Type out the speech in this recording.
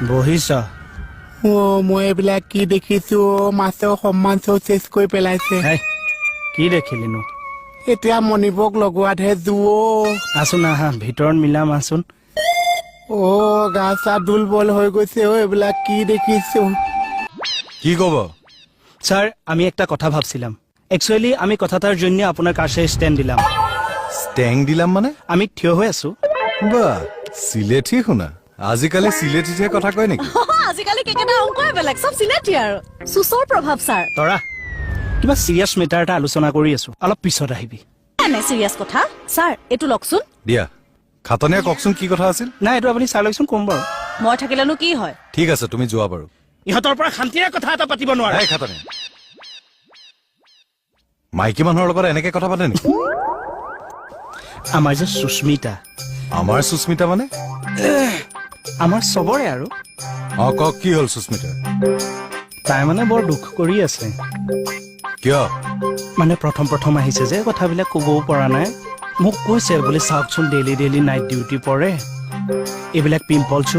বহিছ মই এইবিলাক কি দেখিছো মাছৰ সন্মান চব চেচ কৰি পেলাইছে কি দেখিলিনো এতিয়া মণিবক লগোৱাতহে জুও আছোন আহা ভিতৰত মিলাম আছোন গা চা দুৰ্বল হৈ গৈছে এইবিলাক কি দেখিছো কি কব স্যার আমি একটা কথা ভাবছিলাম একচুয়ালি আমি কথাটার জন্য আপনার কাছে স্ট্যান্ড দিলাম ষ্টেং দিলাম মানে আমি থিয় হৈ আছো বা সিলেটি শুনা আজিকালি সিলেটিহে কথা কয় নেকি আজিকালি কেকেটা অংকই বেলেগ সব সিলেটি আৰু সুচৰ প্ৰভাৱ ছাৰ তৰা কিবা সিৰিয়াস মেটাৰ এটা আলোচনা কৰি আছো অলপ পিছত আহিবি এনে সিৰিয়াছ কথা ছাৰ এইটো লকচোন দিয়া খাতনীয়া কওকচোন কি কথা আছিল না এইটো আপুনি চাই লওকচোন কম বাৰু মই থাকিলেনো কি হয় ঠিক আছে তুমি যোৱা বাৰু ইহঁতৰ পৰা শান্তিৰে কথা এটা পাতিব নোৱাৰে এই খাতনীয়া মাইকী মানুহৰ লগত এনেকে কথা পাতে নেকি আমাৰ যে সুস্মিতা আমাৰ সুস্মিতা মানে আমাৰ চবৰে আৰু কওক কি হ'ল সুস্মিতা তাই মানে বৰ দুখ কৰি আছে কিয় মানে প্ৰথম আহিছে যে কথাবিলাক ক'বও পৰা নাই মোক কৈছে বোলে চাওকচোন ডেইলি নাইট ডিউটি পৰে এইবিলাক পিম্পলছো